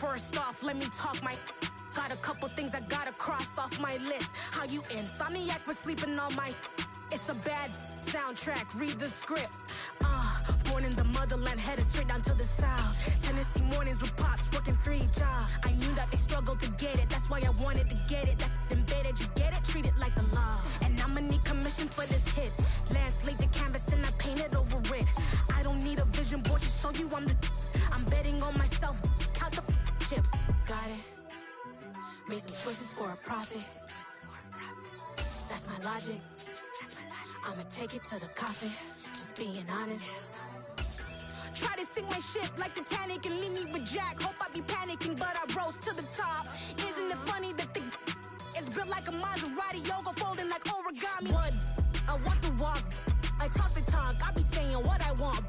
First off, let me talk my... Got a couple things I gotta cross off my list. How you insomniac for sleeping on my... It's a bad soundtrack, read the script. Born in the motherland, headed straight down to the south. Tennessee mornings with pops, working 3 jobs. I knew that they struggled to get it, that's why I wanted to get it. That embedded, you get it, treat it like a law. And I'ma need commission for this hit. Lance laid the canvas and I painted over it. I don't need a vision board to show you I'm betting on myself, count the chips. Got it. Made some choices for a profit. That's my logic. I'ma take it to the coffin. Just being honest. Try to sink my ship like Titanic and leave me with Jack. Hope I be panicking, but I rose to the top. Isn't it funny that the is built like a Maserati, yoga folding like origami? What? I walk the walk, I talk the talk. I be saying what I want.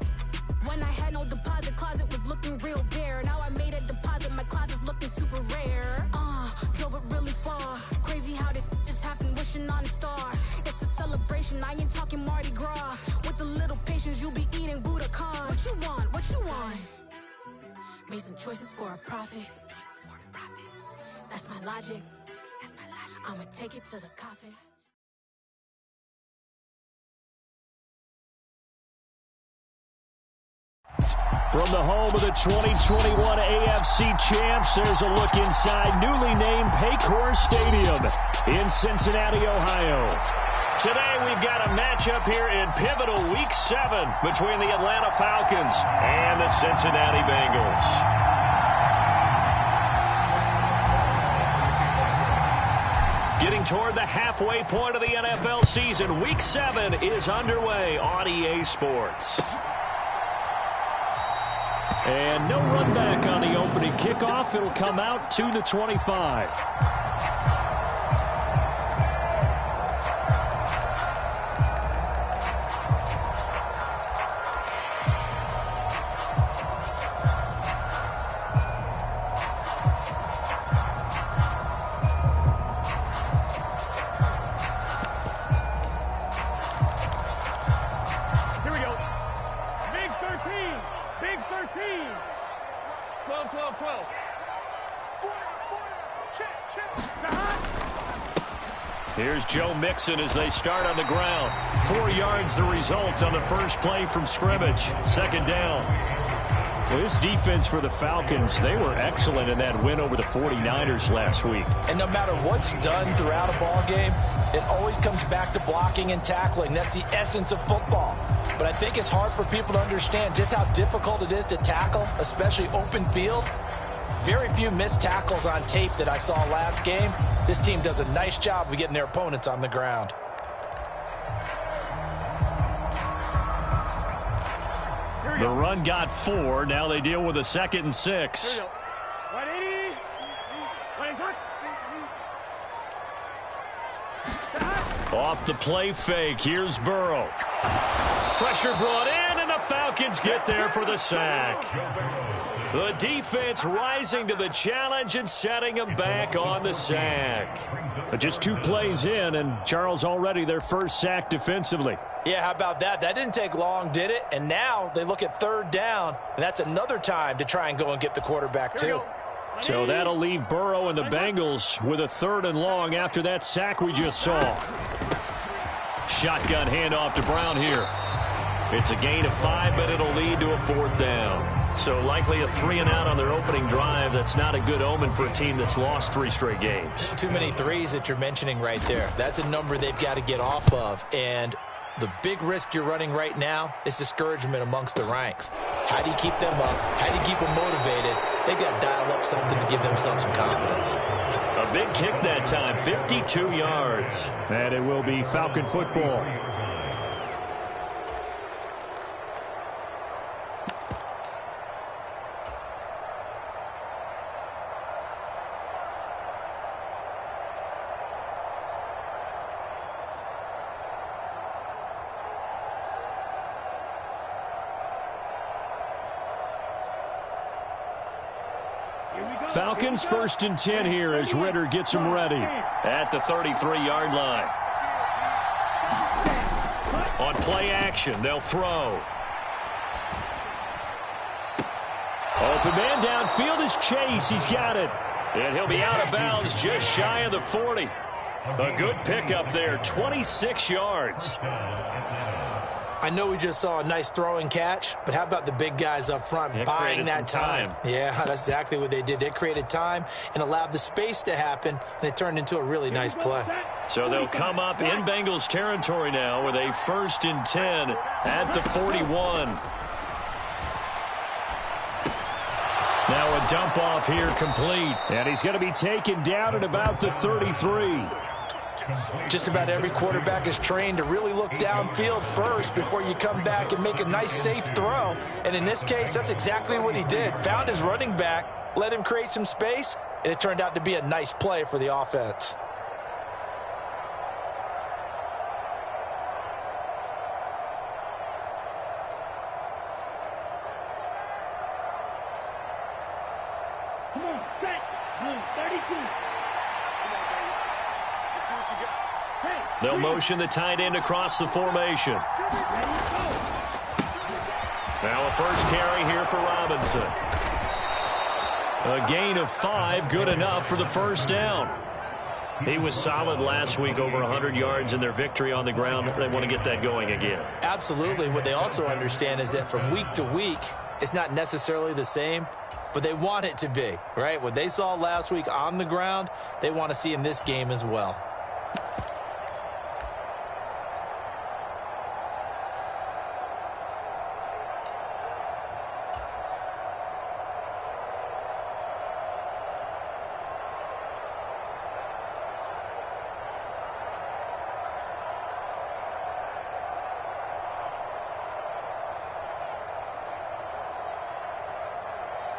When I had no deposit, closet was looking real bare. Now I made a deposit, my closet's looking super rare. Drove it really far. Crazy how did just happen, wishing on a star. It's a celebration, I ain't talking Mardi Gras. With a little patience, you'll be eating Budokan. What you want? What you want? Made some choices for a profit. That's my logic. I'ma take it to the coffin. From the home of the 2021 AFC Champs, there's a look inside newly named Paycor Stadium in Cincinnati, Ohio. Today we've got a matchup here in pivotal Week 7 between the Atlanta Falcons and the Cincinnati Bengals. Getting toward the halfway point of the NFL season, Week 7 is underway on EA Sports. And no run back on the opening kickoff. It'll come out to the 25. Here we go. Big 13. Big 13. 12, 12, 12. 40, check. Here's Joe Mixon as they start on the ground. 4 yards the result on the first play from scrimmage. Second down. Well, this defense for the Falcons, they were excellent in that win over the 49ers last week. And no matter what's done throughout a ball game, it always comes back to blocking and tackling. That's the essence of football. But I think it's hard for people to understand just how difficult it is to tackle, especially open field. Very few missed tackles on tape that I saw last game. This team does a nice job of getting their opponents on the ground. The run got 4. Now they deal with a 2nd and 6. Here we go. 180. 180. Off the play fake. Here's Burrow. Pressure brought in, and the Falcons get there for the sack. The defense rising to the challenge and setting them back on the sack. But just 2 plays in, and Charles already their first sack defensively. Yeah, how about that? That didn't take long, did it? And now they look at 3rd down, and that's another time to try and go and get the quarterback too. So that'll leave Burrow and the Bengals with a 3rd and long after that sack we just saw. Shotgun handoff to Brown here. It's a gain of 5, but it'll lead to a 4th down. So likely a 3 and out on their opening drive. That's not a good omen for a team that's lost 3 straight games. Too many threes that you're mentioning right there. That's a number they've got to get off of. And the big risk you're running right now is discouragement amongst the ranks. How do you keep them up? How do you keep them motivated? They've got to dial up something to give themselves some confidence. A big kick that time, 52 yards. And it will be Falcon football. Falcons 1st and 10 here as Ritter gets them ready at the 33-yard line. On play action, they'll throw. Open man downfield is Chase. He's got it. And he'll be out of bounds just shy of the 40. A good pickup there, 26 yards. I know we just saw a nice throw and catch, but how about the big guys up front buying that time? Yeah, that's exactly what they did. They created time and allowed the space to happen, and it turned into a really nice play. So they'll come up in Bengals territory now with a 1st and 10 at the 41. Now a dump off here complete. And he's going to be taken down at about the 33. Just about every quarterback is trained to really look downfield first before you come back and make a nice, safe throw. And in this case, that's exactly what he did. Found his running back, let him create some space, and it turned out to be a nice play for the offense. Come on, set. 32. They'll motion the tight end across the formation. Now a first carry here for Robinson. A gain of 5, good enough for the first down. He was solid last week, over 100 yards in their victory on the ground. They want to get that going again. Absolutely. What they also understand is that from week to week, it's not necessarily the same, but they want it to be, right? What they saw last week on the ground, they want to see in this game as well.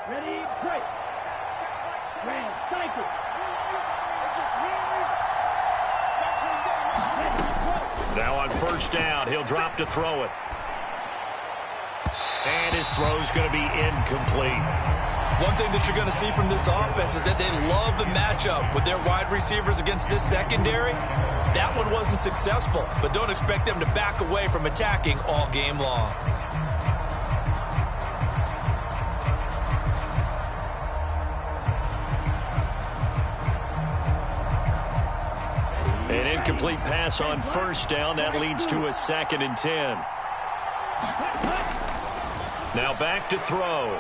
Ready, break. Grand cycle. Now on first down, he'll drop to throw it. And his throw's going to be incomplete. One thing that you're going to see from this offense is that they love the matchup with their wide receivers against this secondary. That one wasn't successful, but don't expect them to back away from attacking all game long. An incomplete pass on first down. That leads to a 2nd and 10. Now back to throw.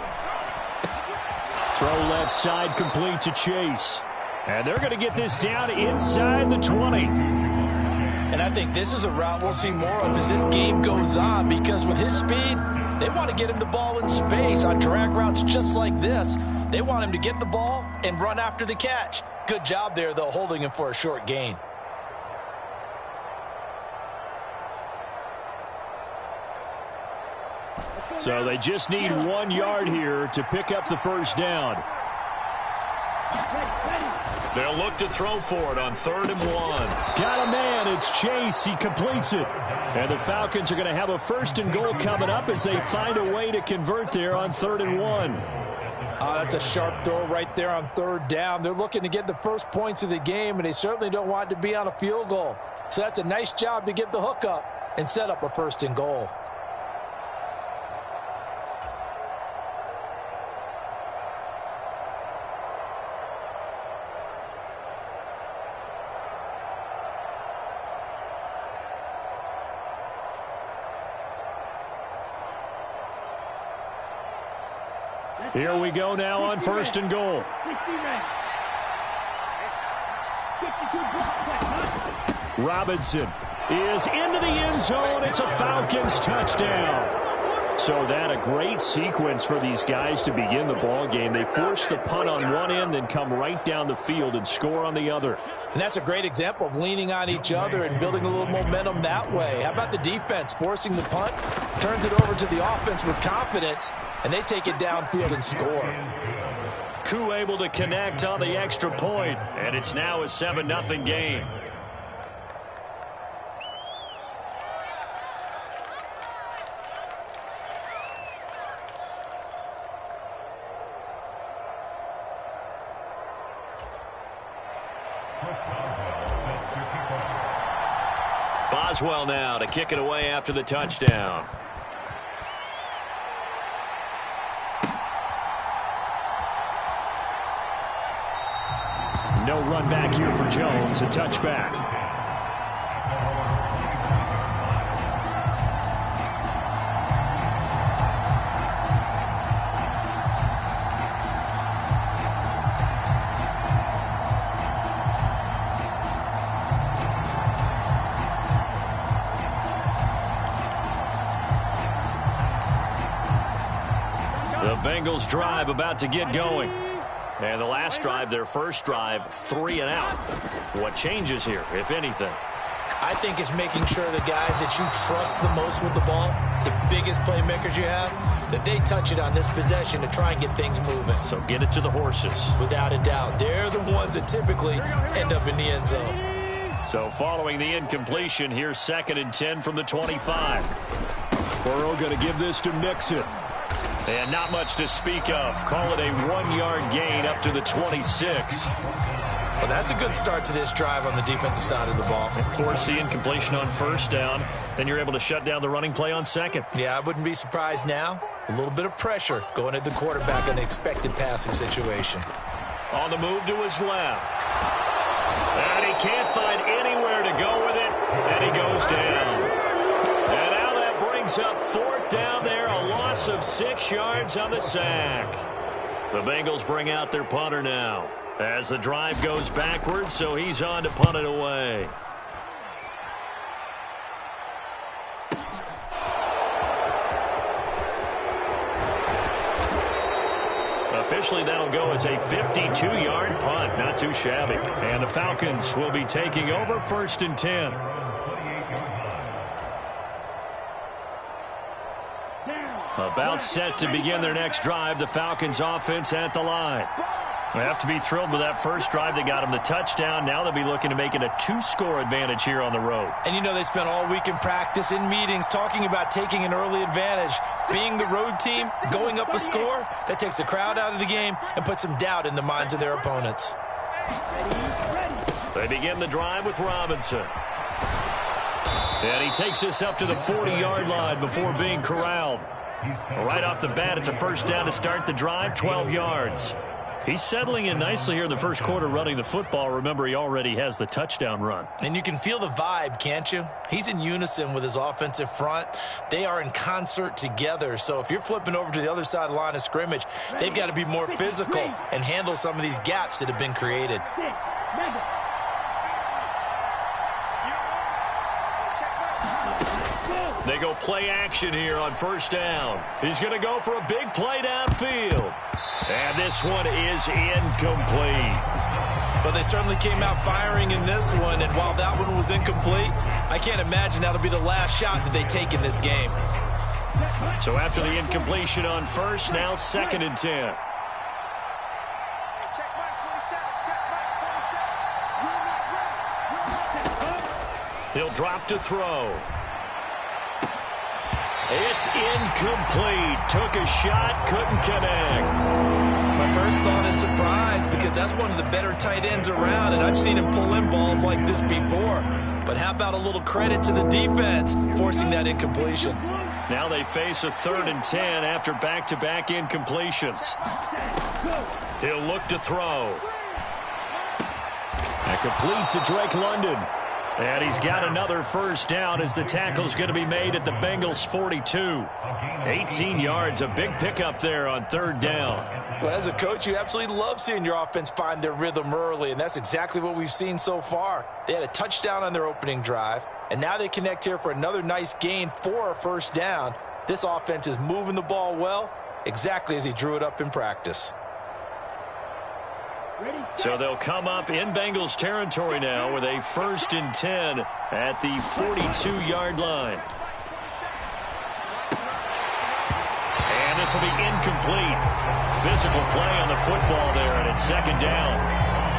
Throw left side complete to Chase. And they're going to get this down inside the 20. And I think this is a route we'll see more of as this game goes on, because with his speed, they want to get him the ball in space on drag routes just like this. They want him to get the ball and run after the catch. Good job there, though, holding him for a short gain. So they just need 1 yard here to pick up the first down. They'll look to throw for it on 3rd and 1. Got a man. It's Chase. He completes it. And the Falcons are going to have a 1st and goal coming up as they find a way to convert there on 3rd and 1. That's a sharp throw right there on 3rd down. They're looking to get the first points of the game, and they certainly don't want it to be on a field goal. So that's a nice job to get the hook up and set up a 1st and goal. Here we go now on 1st and goal. Robinson is into the end zone. It's a Falcons touchdown. So that a great sequence for these guys to begin the ball game. They force the punt on one end, then come right down the field and score on the other. And that's a great example of leaning on each other and building a little momentum that way. How about the defense forcing the punt? Turns it over to the offense with confidence, and they take it downfield and score. Koo able to connect on the extra point, and it's now a 7-0 game. Boswell now to kick it away after the touchdown. No run back here for Jones. A touchback. The Bengals drive about to get going. And the last drive, their first drive, 3 and out. What changes here, if anything? I think it's making sure the guys that you trust the most with the ball, the biggest playmakers you have, that they touch it on this possession to try and get things moving. So get it to the horses. Without a doubt. They're the ones that typically end up in the end zone. So following the incompletion, here's 2nd and 10 from the 25. Burrow going to give this to Mixon. And not much to speak of. Call it a 1-yard gain up to the 26. Well, that's a good start to this drive on the defensive side of the ball. Force the incompletion on first down. Then you're able to shut down the running play on second. Yeah, I wouldn't be surprised now. A little bit of pressure going at the quarterback in the expected passing situation. On the move to his left. And he can't find anywhere to go with it. And he goes down. And now that brings up 4th down there. A loss of 6 yards on the sack. The Bengals bring out their punter now as the drive goes backwards, so he's on to punt it away. Officially, that'll go as a 52-yard punt. Not too shabby. And the Falcons will be taking over 1st and 10. About set to begin their next drive. The Falcons offense at the line. They have to be thrilled with that first drive. They got them the touchdown. Now they'll be looking to make it a 2-score advantage here on the road. And you know they spent all week in practice, in meetings, talking about taking an early advantage. Being the road team, going up a score, that takes the crowd out of the game and puts some doubt in the minds of their opponents. They begin the drive with Robinson. And he takes this up to the 40-yard line before being corralled. Right off the bat, it's a first down to start the drive, 12 yards. He's settling in nicely here in the first quarter running the football. Remember, he already has the touchdown run. And you can feel the vibe, can't you? He's in unison with his offensive front. They are in concert together. So if you're flipping over to the other side of the line of scrimmage, they've got to be more physical and handle some of these gaps that have been created. They go play action here on first down. He's going to go for a big play downfield. And this one is incomplete. But they certainly came out firing in this one, and while that one was incomplete, I can't imagine that'll be the last shot that they take in this game. So after the incompletion on first, now 2nd and 10. He'll drop to throw. It's incomplete. Took a shot, couldn't connect. My first thought is surprise because that's one of the better tight ends around, and I've seen him pull in balls like this before. But how about a little credit to the defense forcing that incompletion? Now they face a 3rd and 10 after back-to-back incompletions. He'll look to throw. And complete to Drake London. And he's got another first down as the tackle's going to be made at the Bengals 42. 18 yards, a big pickup there on 3rd down. Well, as a coach, you absolutely love seeing your offense find their rhythm early, and that's exactly what we've seen so far. They had a touchdown on their opening drive, and now they connect here for another nice gain for a first down. This offense is moving the ball well, exactly as he drew it up in practice. So they'll come up in Bengals territory now with a 1st and 10 at the 42-yard line. And this will be incomplete. Physical play on the football there, and it's 2nd down.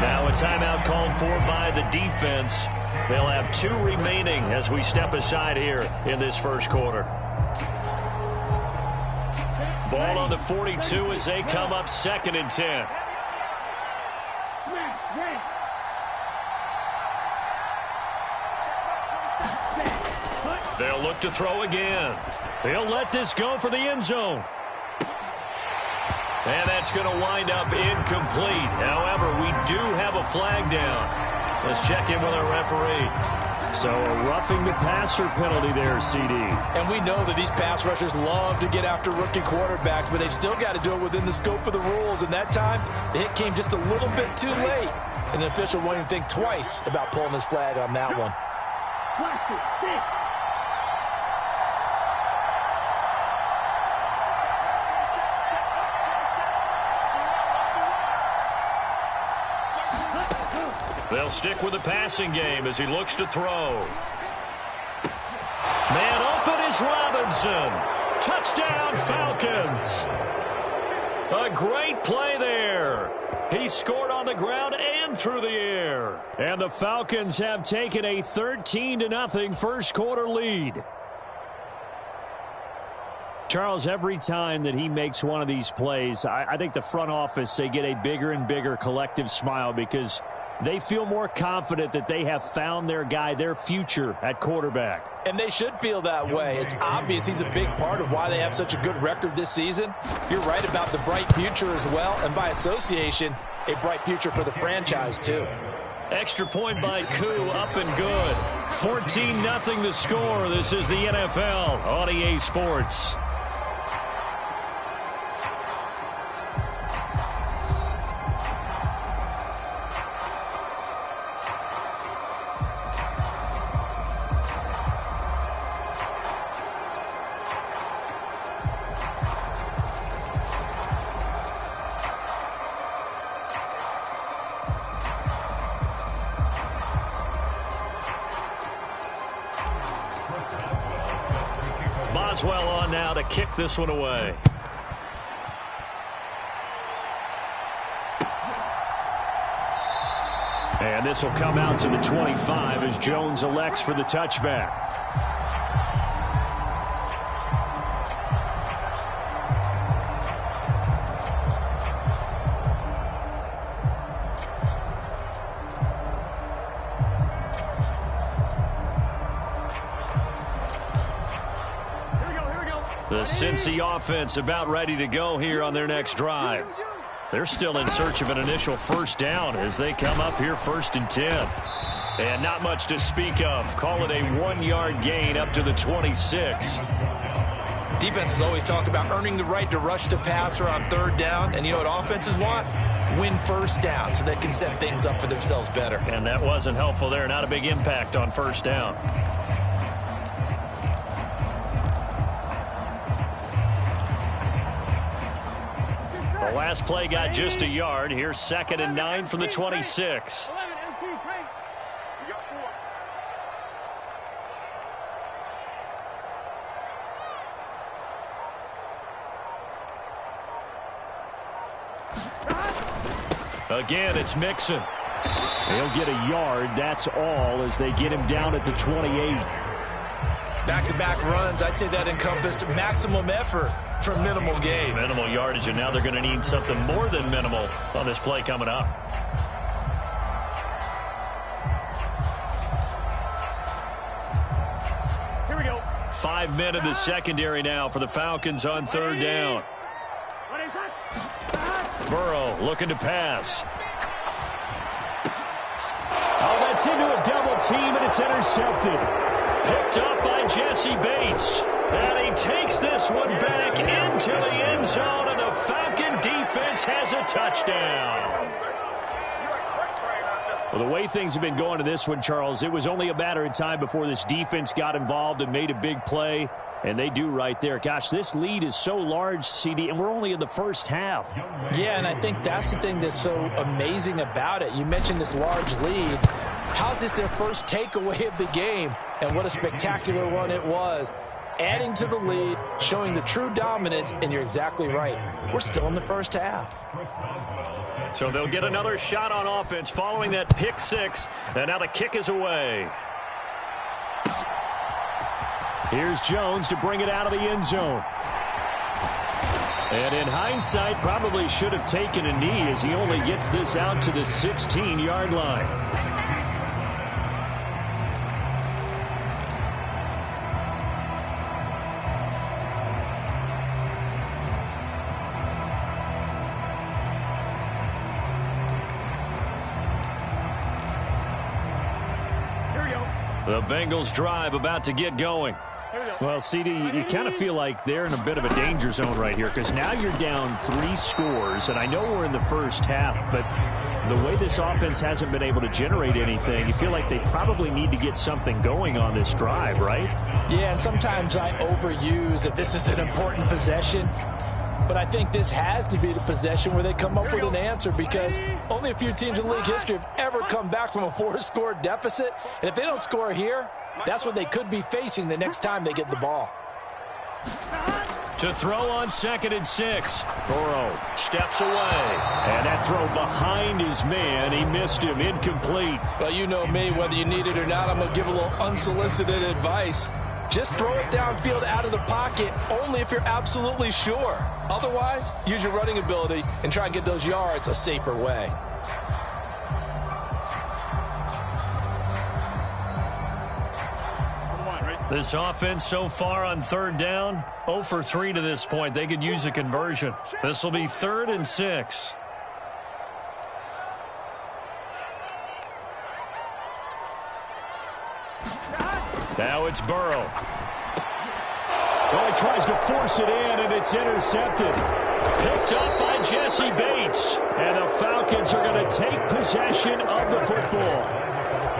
Now a timeout called for by the defense. They'll have 2 remaining as we step aside here in this first quarter. Ball on the 42 as they come up 2nd and 10. They'll look to throw again. They'll let this go for the end zone. And that's going to wind up incomplete. However, we do have a flag down. Let's check in with our referee. So a roughing the passer penalty there, CD. And we know that these pass rushers love to get after rookie quarterbacks, but they've still got to do it within the scope of the rules. And that time, the hit came just a little bit too late. And the official won't even think twice about pulling his flag on that one. They'll stick with the passing game as he looks to throw. Man open is Robinson. Touchdown, Falcons. A great play there. He scored on the ground and through the air. And the Falcons have taken a 13-0 first quarter lead. Charles, every time that he makes one of these plays, I think the front office, they get a bigger and bigger collective smile because they feel more confident that they have found their guy, their future at quarterback. And they should feel that way. It's obvious he's a big part of why they have such a good record this season. You're right about the bright future as well, and by association, a bright future for the franchise too. Extra point by Koo, up and good. 14-0 the score. This is the NFL on EA Sports. Boswell on now to kick this one away. And this will come out to the 25 as Jones elects for the touchback. The Cincy offense about ready to go here on their next drive. They're still in search of an initial first down as they come up here 1st and 10. And not much to speak of. Call it a 1-yard gain up to the 26. Defenses always talk about earning the right to rush the passer on 3rd down. And you know what offenses want? Win first down so they can set things up for themselves better. And that wasn't helpful there. Not a big impact on 1st down. The last play got just a yard. Here's 2nd and 9 from the 26. Again, it's Mixon. He'll get a yard. That's all as they get him down at the 28. Back-to-back runs, I'd say that encompassed maximum effort for minimal gain. Minimal yardage, and now they're going to need something more than minimal on this play coming up. Here we go. 5 men in the secondary now for the Falcons on 3rd down. Burrow looking to pass. Oh, that's into a double team, and it's intercepted. Picked up by Jesse Bates. And he takes this one back into the end zone, and the Falcon defense has a touchdown. Well, the way things have been going to this one, Charles, it was only a matter of time before this defense got involved and made a big play, and they do right there. Gosh, this lead is so large, CD, and we're only in the first half. Yeah, and I think that's the thing that's so amazing about it. You mentioned this large lead. How's this their first takeaway of the game? And what a spectacular one it was. Adding to the lead, showing the true dominance, and you're exactly right. We're still in the first half. So they'll get another shot on offense following that pick six, and now the kick is away. Here's Jones to bring it out of the end zone. And in hindsight, probably should have taken a knee as he only gets this out to the 16-yard line. The Bengals drive about to get going. Well, CD, you kind of feel like they're in a bit of a danger zone right here because now you're down 3 scores, and I know we're in the first half, but the way this offense hasn't been able to generate anything, you feel like they probably need to get something going on this drive, right? Yeah, and sometimes I overuse that this is an important possession, but I think this has to be the possession where they come up with an answer because only a few teams in league history have ever come back from a 4-score deficit, and if they don't score here, that's what they could be facing the next time they get the ball. To throw on 2nd and 6. Burrow steps away. And that throw behind his man. He missed him. Incomplete. Well, you know me, whether you need it or not, I'm going to give a little unsolicited advice. Just throw it downfield out of the pocket only if you're absolutely sure. Otherwise, use your running ability and try and get those yards a safer way. This offense so far on 3rd down, 0 for 3 to this point. They could use a conversion. This will be 3rd and 6. Now it's Burrow. Well, he tries to force it in, and it's intercepted. Picked up by Jesse Bates. And the Falcons are going to take possession of the football.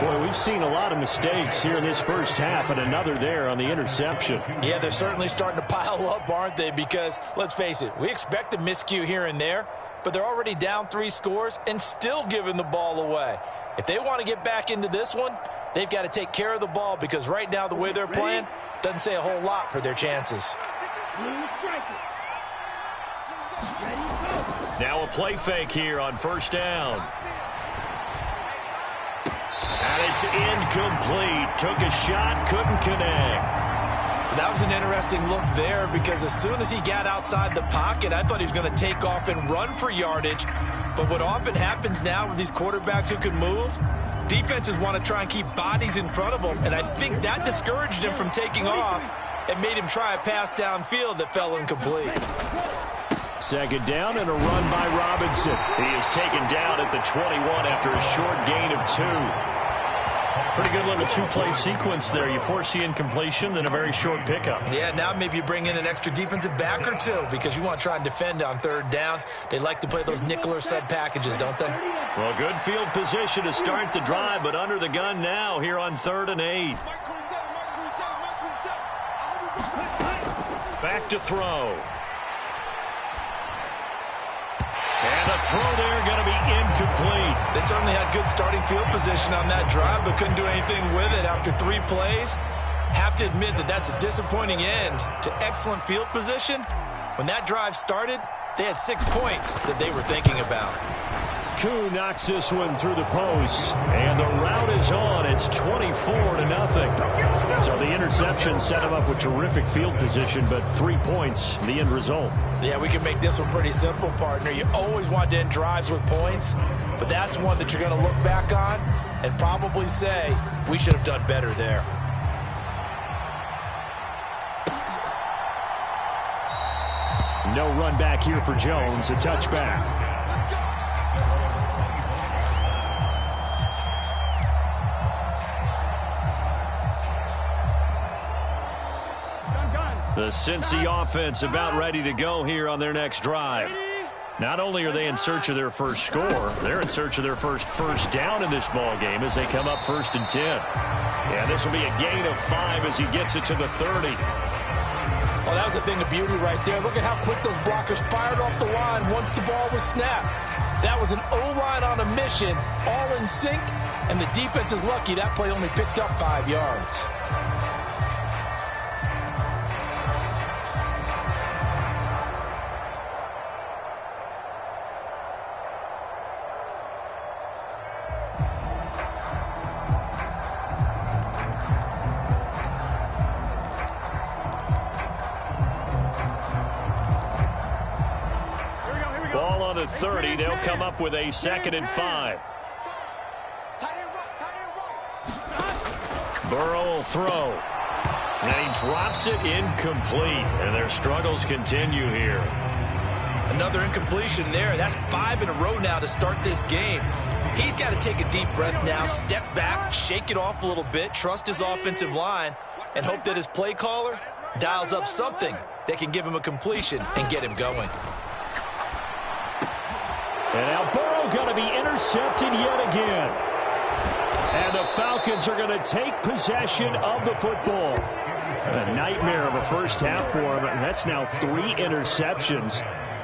Boy, we've seen a lot of mistakes here in this first half, and another there on the interception. Yeah, they're certainly starting to pile up, aren't they? Because, let's face it, we expect a miscue here and there, but they're already down 3 scores and still giving the ball away. If they want to get back into this one, they've got to take care of the ball because right now the way they're playing doesn't say a whole lot for their chances. Now a play fake here on 1st down. And it's incomplete. Took a shot, couldn't connect. That was an interesting look there because as soon as he got outside the pocket, I thought he was going to take off and run for yardage. But what often happens now with these quarterbacks who can move, defenses want to try and keep bodies in front of them, and I think that discouraged him from taking off and made him try a pass downfield that fell incomplete. 2nd down and a run by Robinson. He is taken down at the 21 after a short gain of 2. Pretty good little 2-play sequence there. You force the incompletion, then a very short pickup. Yeah, now maybe you bring in an extra defensive back or 2 because you want to try and defend on 3rd down. They like to play those nickel or sub packages, don't they? Well, good field position to start the drive, but under the gun now here on 3rd and 8. Back to throw. And the throw there going to be incomplete. They certainly had good starting field position on that drive, but couldn't do anything with it after 3 plays. Have to admit that that's a disappointing end to excellent field position. When that drive started, they had 6 points that they were thinking about. Koo knocks this one through the post, and the route is on. It's 24-0. So the interception set him up with terrific field position, but 3 points, the end result. Yeah, we can make this one pretty simple, partner. You always want to end drives with points, but that's one that you're going to look back on and probably say, we should have done better there. No run back here for Jones, a touchback. The Cincy offense about ready to go here on their next drive. Not only are they in search of their first score, they're in search of their first down in this ball game as they come up 1st and 10. Yeah, this will be a gain of 5 as he gets it to the 30. Well, that was a thing of beauty right there. Look at how quick those blockers fired off the line once the ball was snapped. That was an O-line on a mission, all in sync, and the defense is lucky that play only picked up 5 yards. Ball on the 30. They'll come up with a 2nd and 5. Burrow will throw. And he drops it incomplete. And their struggles continue here. And Another incompletion there. That's 5 in a row now to start this game. He's got to take a deep breath now, step back, shake it off a little bit, trust his offensive line, and hope that his play caller dials up something that can give him a completion and get him going. And now Burrow going to be intercepted yet again. And the Falcons are going to take possession of the football. A nightmare of a first half for him. And that's now 3 interceptions.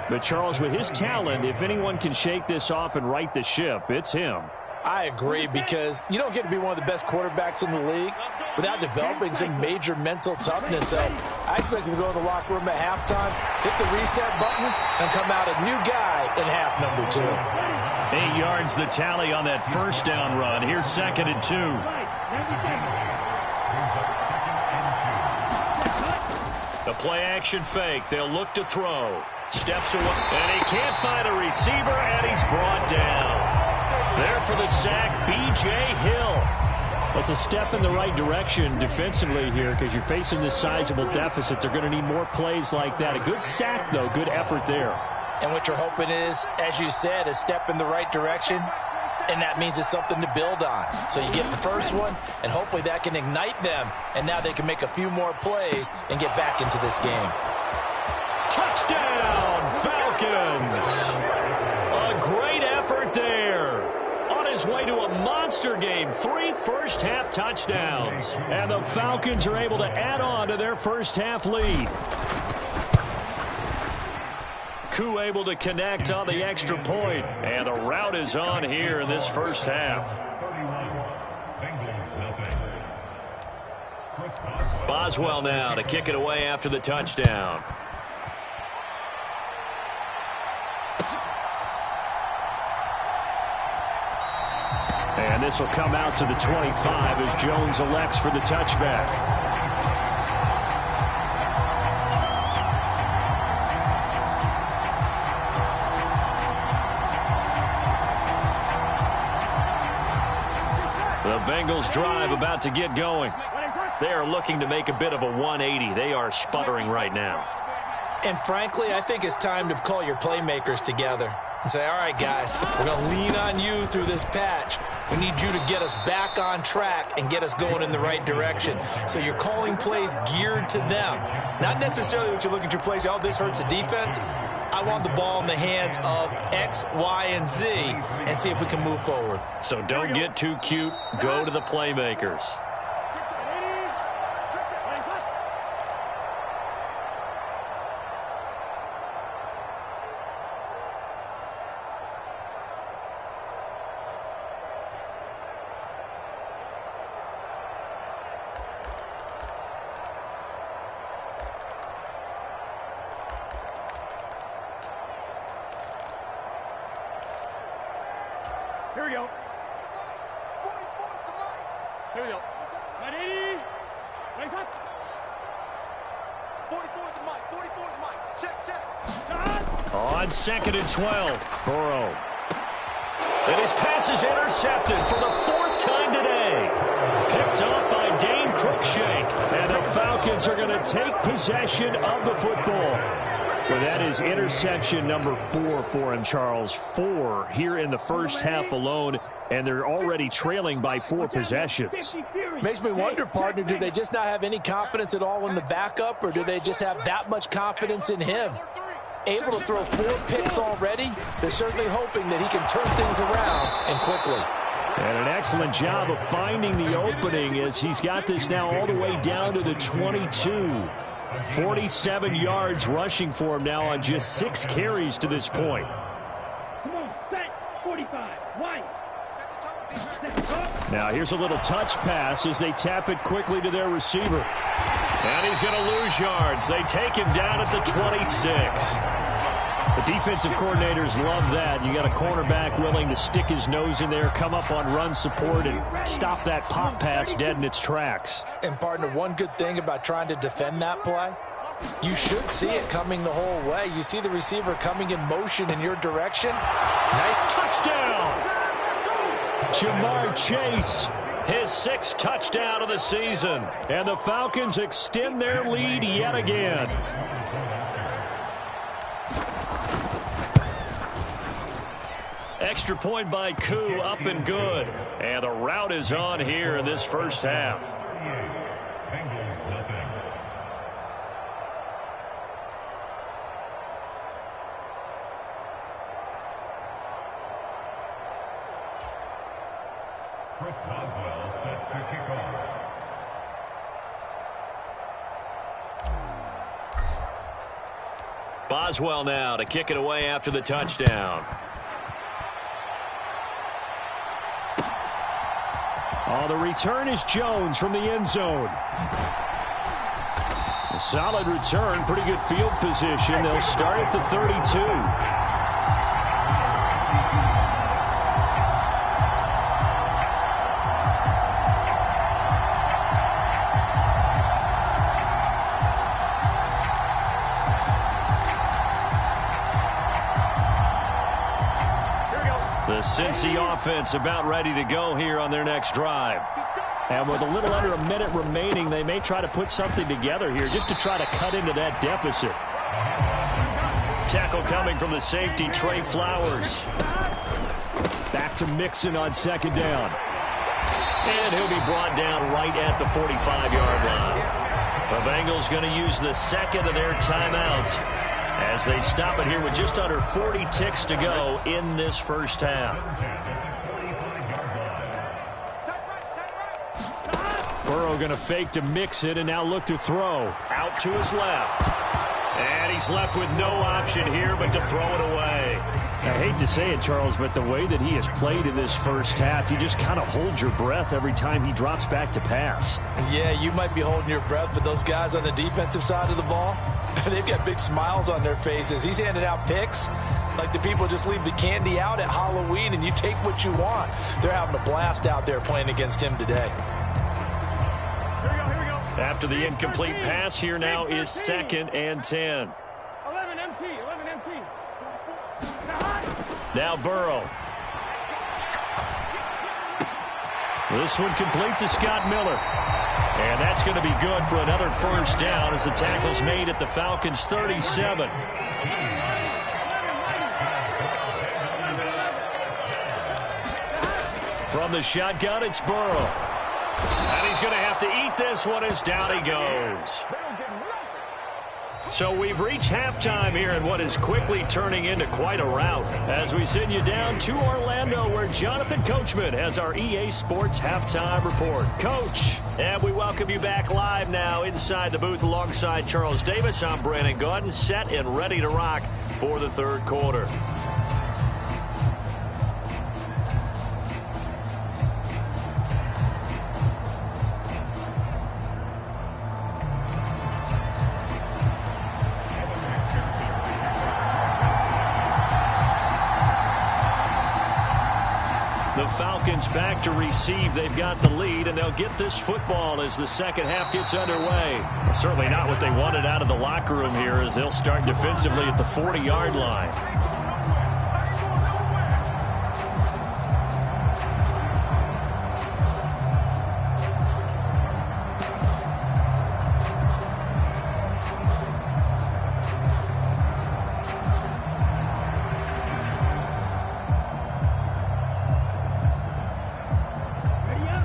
But, Charles, with his talent, if anyone can shake this off and right the ship, it's him. I agree, because you don't get to be one of the best quarterbacks in the league without developing some major mental toughness. So I expect him to go in the locker room at halftime, hit the reset button, and come out a new guy in half number 2. 8 yards the tally on that first down run. Here's 2nd and 2. The play action fake. They'll look to throw. Steps away, and he can't find a receiver, and he's brought down. There for the sack, B.J. Hill. That's a step in the right direction defensively here, because you're facing this sizable deficit. They're going to need more plays like that. A good sack, though. Good effort there. And what you're hoping is, as you said, a step in the right direction, and that means it's something to build on. So you get the first one, and hopefully that can ignite them, and now they can make a few more plays and get back into this game. Touchdown, Falcons! A great effort there. On his way to a monster game, 3 first-half touchdowns. And the Falcons are able to add on to their first-half lead. Koo able to connect on the extra point. And the route is on here in this first half. Boswell now to kick it away after the touchdown. And this will come out to the 25 as Jones elects for the touchback. The Bengals drive about to get going. They are looking to make a bit of a 180. They are sputtering right now. And frankly, I think it's time to call your playmakers together and say, all right, guys, we're going to lean on you through this patch. We need you to get us back on track and get us going in the right direction. So you're calling plays geared to them. Not necessarily what you look at your plays, oh, this hurts the defense. I want the ball in the hands of X, Y, and Z and see if we can move forward. So don't get too cute. Go to the playmakers. Here we go. Here we go. Ready? Legs up. 44 is Mike. 44 is Mike. Check. On 2nd and 12, Burrow. And his pass is intercepted for the 4th time today. Picked up by Dane Cruikshank. And the Falcons are going to take possession of the football. Well, that is interception number 4 for him, Charles. 4 here in the first half alone, and they're already trailing by 4 possessions. Makes me wonder, partner, do they just not have any confidence at all in the backup, or do they just have that much confidence in him? Able to throw 4 picks already, they're certainly hoping that he can turn things around and quickly. And an excellent job of finding the opening as he's got this now all the way down to the 22. 47 yards rushing for him now on just 6 carries to this point. Come on, set. 45. White. Now here's a little touch pass as they tap it quickly to their receiver. And he's going to lose yards. They take him down at the 26. The defensive coordinators love that. You got a cornerback willing to stick his nose in there, come up on run support, and stop that pop pass dead in its tracks. And, partner, one good thing about trying to defend that play, you should see it coming the whole way. You see the receiver coming in motion in your direction. Nice touchdown! Jamar Chase, his 6th touchdown of the season. And the Falcons extend their lead yet again. Extra point by Koo, up and good. And the rout is on here in this first half. Bengals nothing. Chris Boswell sets to kick off. Boswell now to kick it away after the touchdown. Oh, the return is Jones from the end zone. A solid return, pretty good field position. They'll start at the 32. The Cincy offense about ready to go here on their next drive. And with a little under a minute remaining, they may try to put something together here just to try to cut into that deficit. Tackle coming from the safety, Trey Flowers. Back to Mixon on second down. And he'll be brought down right at the 45-yard line. The Bengals going to use the second of their timeouts as they stop it here with just under 40 ticks to go in this first half. Burrow going to fake to Mixon and now look to throw. Out to his left. And he's left with no option here but to throw it away. I hate to say it, Charles, but the way that he has played in this first half, you just kind of hold your breath every time he drops back to pass. Yeah, you might be holding your breath, but those guys on the defensive side of the ball, they've got big smiles on their faces. He's handing out picks like the people just leave the candy out at Halloween and you take what you want. They're having a blast out there playing against him today. After the incomplete pass, here now is 2nd and 10. 11 MT, 11 MT. Now Burrow. This one complete to Scott Miller. And that's going to be good for another first down as the tackle's made at the Falcons' 37. From the shotgun, it's Burrow. And he's going to have to eat this one as down he goes. So we've reached halftime here in what is quickly turning into quite a rout as we send you down to Orlando where Jonathan Coachman has our EA Sports halftime report. Coach, and we welcome you back live now inside the booth alongside Charles Davis. I'm Brandon Gordon, set and ready to rock for the third quarter. The Falcons back to receive. They've got the lead, and they'll get this football as the second half gets underway. Well, certainly not what they wanted out of the locker room here as they'll start defensively at the 40-yard line.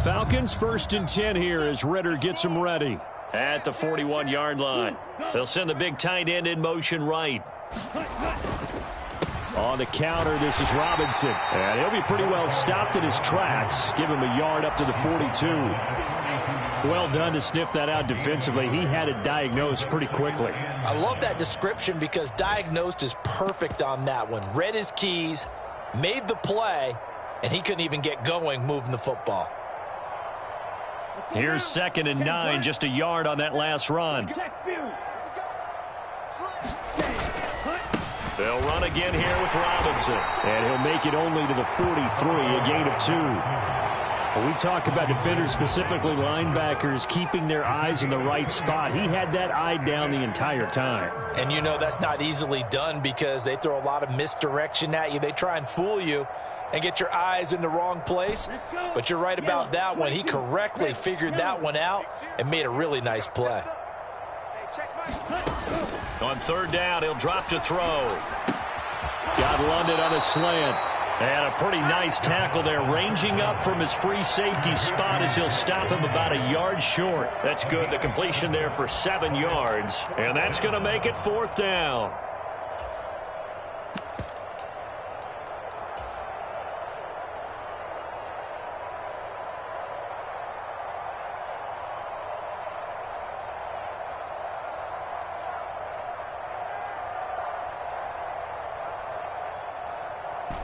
Falcons 1st and 10 here as Ritter gets them ready. At the 41-yard line. They'll send the big tight end in motion right. On the counter, this is Robinson. And he'll be pretty well stopped in his tracks. Give him a yard up to the 42. Well done to sniff that out defensively. He had it diagnosed pretty quickly. I love that description because diagnosed is perfect on that one. Read his keys, made the play, and he couldn't even get going moving the football. Here's 2nd and 9, just a yard on that last run. They'll run again here with Robinson. And he'll make it only to the 43, a gain of 2. When we talk about defenders, specifically linebackers, keeping their eyes in the right spot, he had that eye down the entire time. And you know that's not easily done because they throw a lot of misdirection at you. They try and fool you and get your eyes in the wrong place. But you're right about that one. He correctly figured that one out and made a really nice play. On 3rd down, he'll drop to throw. Got London on a slant. And a pretty nice tackle there, ranging up from his free safety spot as he'll stop him about a yard short. That's good. The completion there for 7 yards. And that's going to make it 4th down.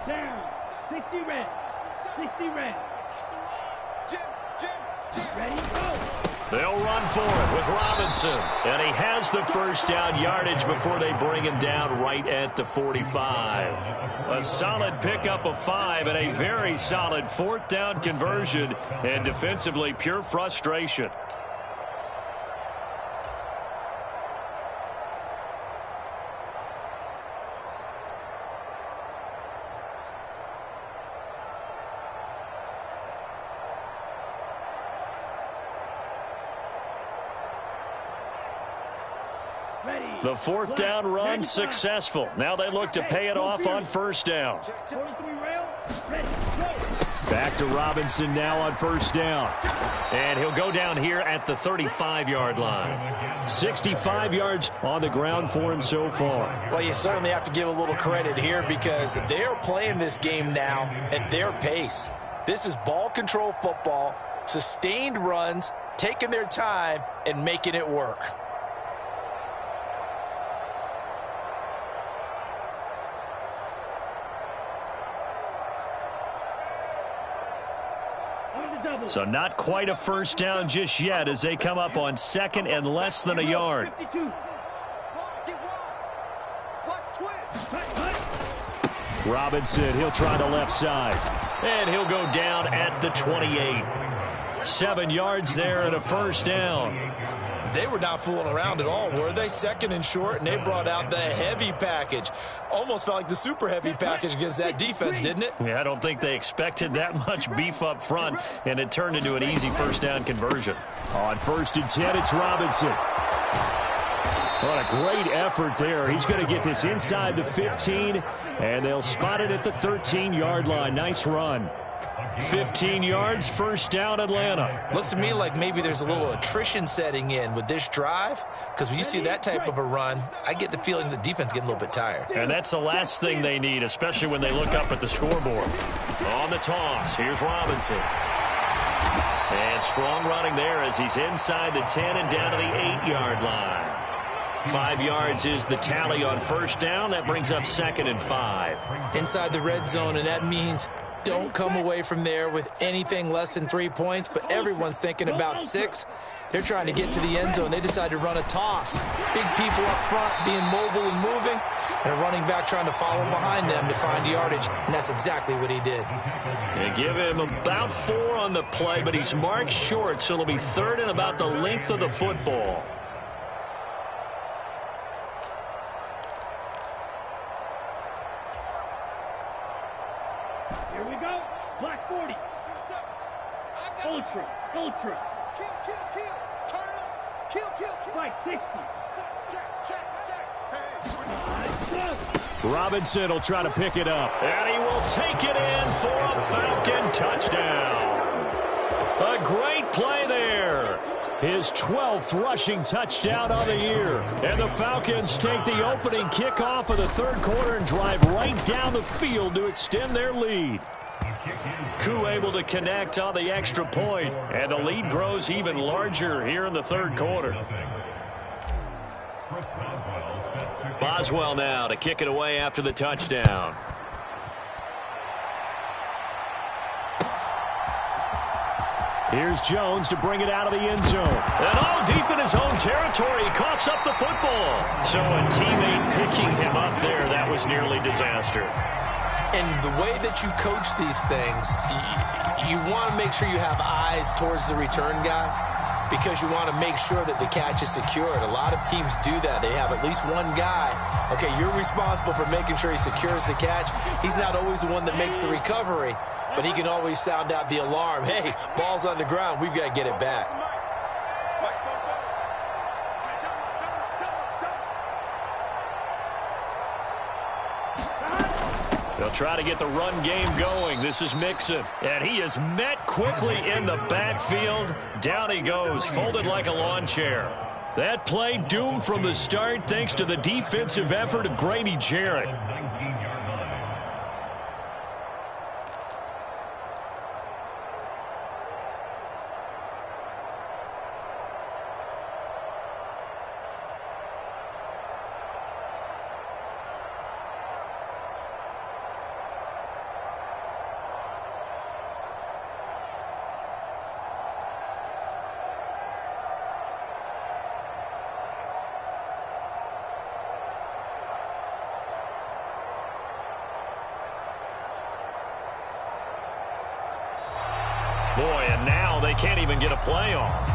Down. 60 red. 60 red. Ready, go. They'll run for it with Robinson. And he has the first down yardage before they bring him down right at the 45. A solid pickup of 5 and a very solid 4th down conversion. And defensively, pure frustration. The 4th down run successful. Now they look to pay it off on 1st down. Back to Robinson now on 1st down. And he'll go down here at the 35-yard line. 65 yards on the ground for him so far. Well, you certainly have to give a little credit here because they're playing this game now at their pace. This is ball control football, sustained runs, taking their time, and making it work. So not quite a 1st down just yet as they come up on 2nd and less than a yard. Robinson, he'll try the left side. And he'll go down at the 28. 7 yards there and a 1st down. They were not fooling around at all, were they? 2nd and short, and they brought out the heavy package. Almost felt like the super heavy package against that defense, didn't it? Yeah, I don't think they expected that much beef up front, and it turned into an easy 1st down conversion. On 1st and 10, it's Robinson. What a great effort there. He's going to get this inside the 15, and they'll spot it at the 13-yard line. Nice run. 15 yards, 1st down, Atlanta. Looks to me like maybe there's a little attrition setting in with this drive, because when you see that type of a run, I get the feeling the defense getting a little bit tired. And that's the last thing they need, especially when they look up at the scoreboard. On the toss, here's Robinson. And strong running there as he's inside the 10 and down to the 8-yard line. 5 yards is the tally on 1st down. That brings up 2nd and 5. Inside the red zone, and that means don't come away from there with anything less than 3 points, but everyone's thinking about 6. They're trying to get to the end zone. They decide to run a toss. Big people up front being mobile and moving, and a running back trying to follow behind them to find yardage, and that's exactly what he did. They give him about 4 on the play, but he's marked short, so it'll be 3rd and about the length of the football. Here we go. Black 40. Ultra. Ultra. Kill. Turn it up. Kill. Spike 60. Check. Robinson will try to pick it up. And he will take it in for a Falcon touchdown. A great play there. His 12th rushing touchdown on the year. And the Falcons take the opening kickoff of the 3rd quarter and drive right down the field to extend their lead. Koo able to connect on the extra point, and the lead grows even larger here in the 3rd quarter. Boswell now to kick it away after the touchdown. Here's Jones to bring it out of the end zone. And all deep in his own territory, he coughs up the football. So a teammate picking him up there, that was nearly disaster. And the way that you coach these things, you want to make sure you have eyes towards the return guy because you want to make sure that the catch is secured. A lot of teams do that. They have at least one guy. Okay, you're responsible for making sure he secures the catch. He's not always the one that makes the recovery, but he can always sound out the alarm. Hey, ball's on the ground. We've got to get it back. They'll try to get the run game going. This is Mixon. And he is met quickly in the backfield. Down he goes, folded like a lawn chair. That play doomed from the start thanks to the defensive effort of Grady Jarrett. Boy, and now they can't even get a playoff.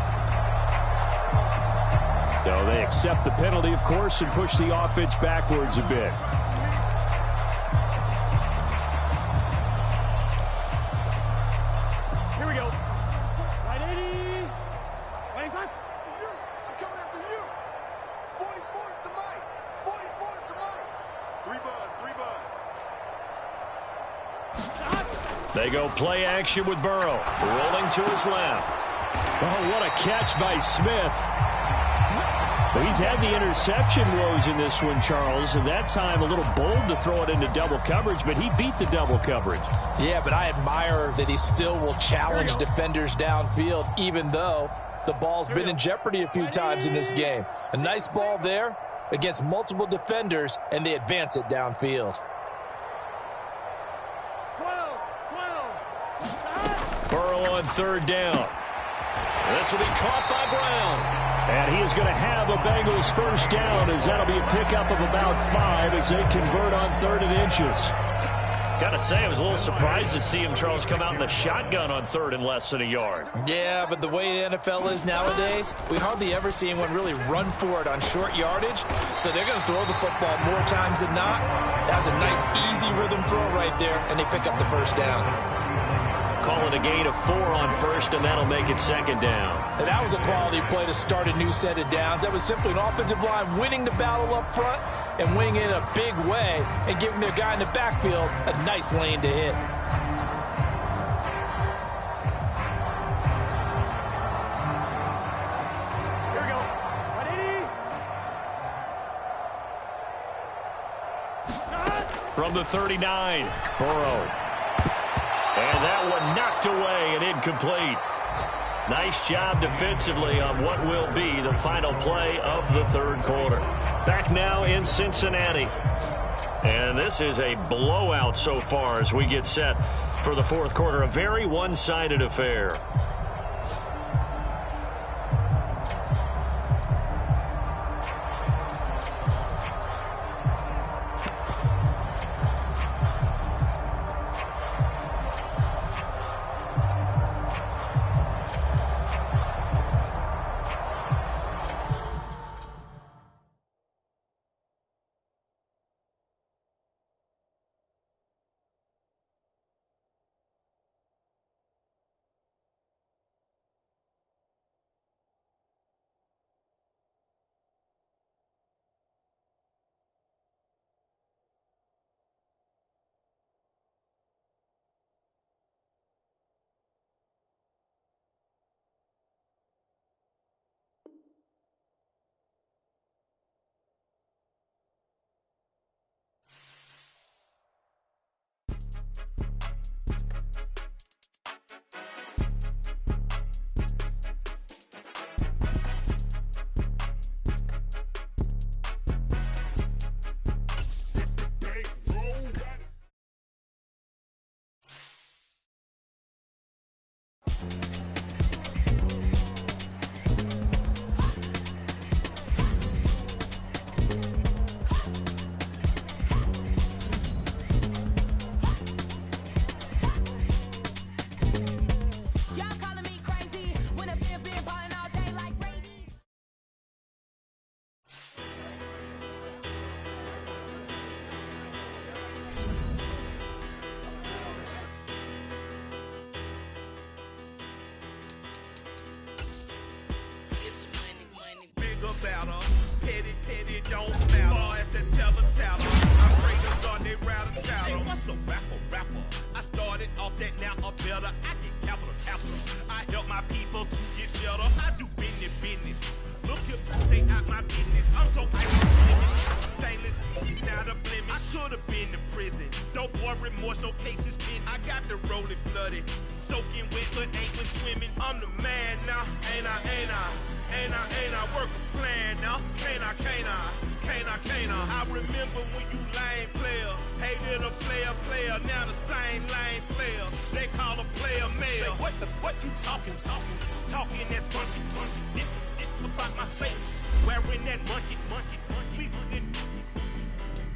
No, they accept the penalty, of course, and push the offense backwards a bit. Here we go. Right 80. Right side. I'm coming after you. 44 is the mic. 44 is the mic. Three buzz. They go play action with Burrow. Rolling to his left. Oh, what a catch by Smith. But he's had the interception woes in this one, Charles. And that time a little bold to throw it into double coverage, but he beat the double coverage. Yeah, but I admire that he still will challenge defenders downfield, even though the ball's been in jeopardy a few times in this game. A nice ball there against multiple defenders, and they advance it downfield. 12. Burrow on third down. This will be caught by Brown. And he is going to have a Bengals first down, as that'll be a pickup of about 5 as they convert on 3rd and inches. Got to say, I was a little surprised to see him, Charles, come out in the shotgun on 3rd and less than a yard. Yeah, but the way the NFL is nowadays, we hardly ever see anyone really run for it on short yardage. So they're going to throw the football more times than not. That was a nice, easy rhythm throw right there, and they pick up the first down. Call it a gain of 4 on 1st, and that'll make it 2nd down. And that was a quality play to start a new set of downs. That was simply an offensive line winning the battle up front and winning it in a big way and giving their guy in the backfield a nice lane to hit. Here we go. Right 80. From the 39, Burrow. And that one knocked away and incomplete. Nice job defensively on what will be the final play of the 3rd quarter. Back now in Cincinnati. And this is a blowout so far as we get set for the 4th quarter. A very one-sided affair. stay out my business. I'm so stainless, not a blemish. I should have been to prison. No more remorse, no cases pinned. I got the rolling flooded, soaking wet, but ain't been swimming. I'm the man now, ain't I? Work a plan now, can't I? I remember when you lame player, hated a player, now the same lame player. They call a player mayor. What you talking that funky, about my face, wearing that monkey. We didn't,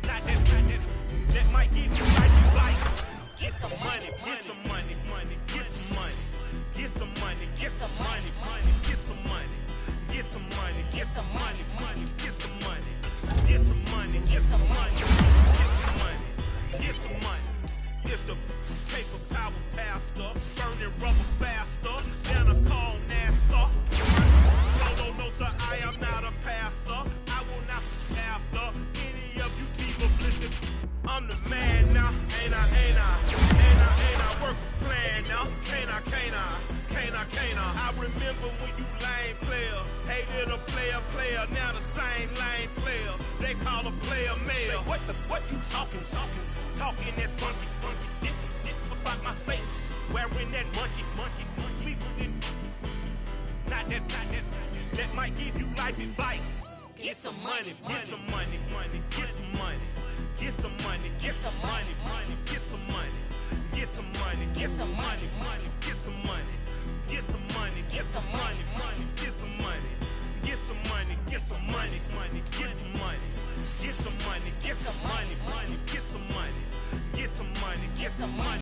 not that might give you life. Get some money, get some money, get some money, get some money, get some money, get some money, get some money, get some money, get some money, get some money, get some money, get some money. It's the paper power pastor, burning rubber faster than a call NASCAR. No, sir, I am not a passer. I will not be after any of you people blistered. I'm the man now, ain't I? Work a plan now, can't I? I remember when you lame player, hated a player, now the same lame player. They call a player mayor. What you talking that funky, about my face, wearing that monkey. We didn't, not that might give you life advice. Get some money, get some money, get some money, get some money, get some money, get some money.